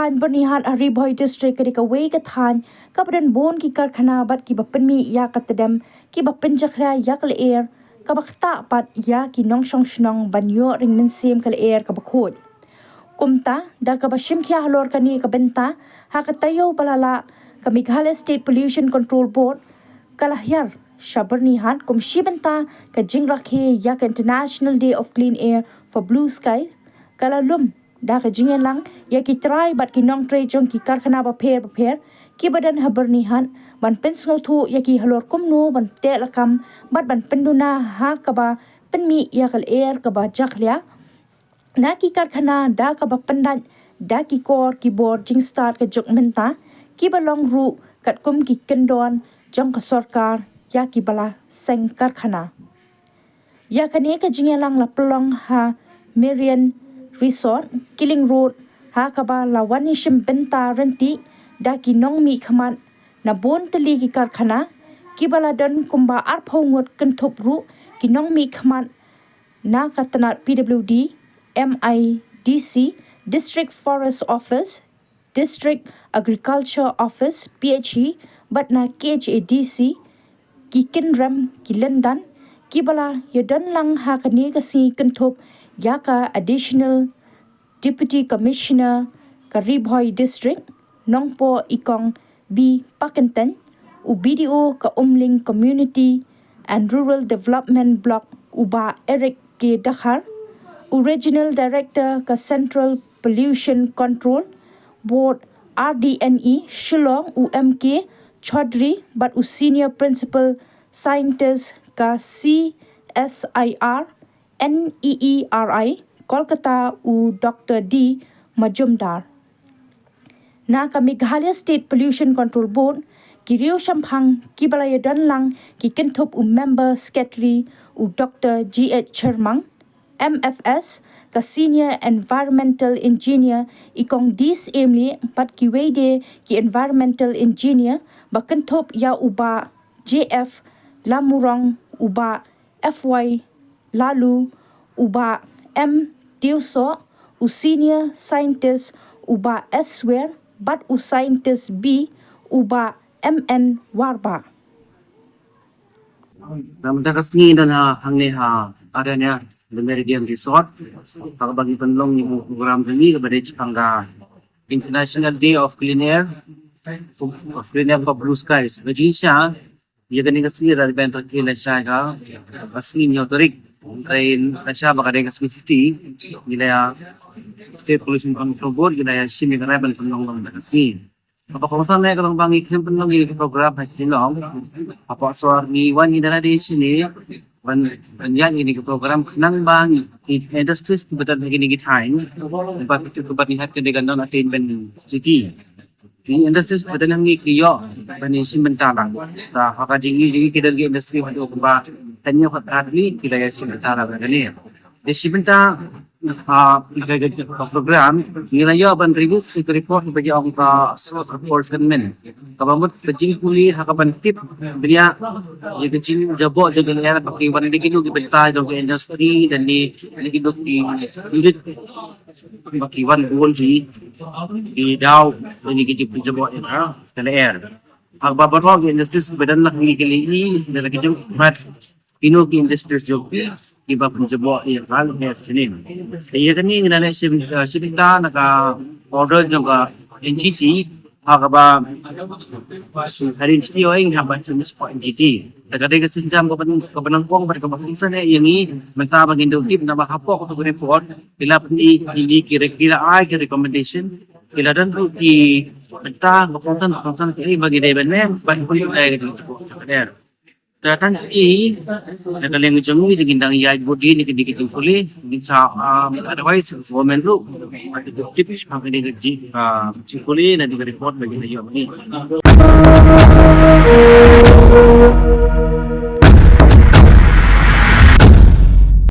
Than Byrnihat Bhoi district ka way ka than ka badan bon ki Karkhana bat ki Pynmih ya katadam ki Pynmih Jakhlia ya kal air ka bakta pat ya ki nong shong shnong banyo ring min sim kal air ka bakhod kumta da ka bashim khya halor kani ka benta ha ka tayo balala ka Meghalaya State Pollution Control Board kalahyar Byrnihat kum shibenta ka Jinghikai ya ka International Day of Clean Air for Blue Skies kalalum da ka jingen lang ya ki try bat ki nong tray jong ki Karkhana ba pher ki badan Byrnihat ban pens ngau thu ya ki halor kum no ban te lakam bat ban penduna ha ka ba Pynmih ya kal air ka ba Jakhlia na ki Karkhana da ka ba pandan da ki kor ki board jing start ka jok menta ki ba long ru kat kum ki kendon jong ka sarkar ya ki bala seng Karkhana ya kane ka jingen lang la plong ha Marian Resort, Killing Road, Hakaba Lawanishim Benta Renti, Daki Nong Mi Kaman, Nabon Teli ki Karkhana, Kibaladon Kumba Arpongot Kentop Ru, Kinong Mi Kaman, Nakatanat PWD, MIDC, District Forest Office, District Agriculture Office, PHE, Batna KHADC, Kikinram, Kilendan, Kibala Yadon Lang Hakani Kasi Kentop, Yaka Additional Deputy Commissioner Bhoi District Nongpo Ikong B. Pakentan UBDO ka Umling Community and Rural Development Block Uba Eric K. Dakhar Regional Director ka Central Pollution Control Board RDNE Shillong UMK Chaudhry but Senior Principal Scientist ka CSIR NEERI Kolkata u Dr. D. Majumdar. Na ka Meghalaya State Pollution Control Board ki Rio Shampang ki balaya don lang ki kentop u Member Secretary u Dr. G.H. Chermang MFS ka Senior Environmental Engineer ikong dis emli pat ki wede ki Environmental Engineer ba kentop ya uba JF Lamurong uba FY Lalu uba M. Diuso, Senior Scientist uba Swear, but Scientist B uba MN Warba. Namda kasni dan hangne adanya the Meridian Resort. Pagbagi panlong ni program ini kepada tangga International Day of Clean Air for Blue Skies. Bagi siya, ia kini kasni dari bentuk kila siya ka kasni ni otorik. Kain Tasha baka dengan safety nila State Pollution Control Board nila simi karaban panlong ng kasmi. Papakumasan na kalong bangi panlong yung program at sinong papaswar ni one nila di sini yan ini program nang bang industries betul ginigithain dapat itu Byrnihat kedegan don attainment city. Ini industries betul yang ngikiyo bani simentara ta hakadingi kita industri hadu ba tanya hotadli kita ya simentara begini. Di simenta program nilayo ban review report bagi ang source enforcement. Kabamot kajing puli hakaban tip dia ya kajing jabo jaga nila pakai wan dikido gibenta jog industry dan di dikido di unit pakai wan goal di daw ini kajing jabo ya dan air. Hagbabaro industry badan nak ngikili dan kajing mat Ino ki industries job iba pun jabo ya hal ya sinin. Iya kani nilai simita naka order juga NGT agaba hari ini oing habat semis po NGT. Tagaday ka sinjam ko panangpong pada kabakusan na ini menta bagindo tip na makapok to report ila pni hindi kira ay ki recommendation ila dan ki menta kapuntan ki bagi deben nem ban pun ay gitu sa kader. Ternyata nakaling ujung ini ginang iyay budi ni kidikit puli sa otherwise women lu tipis pakai gaji puli na di report bagi na yo ni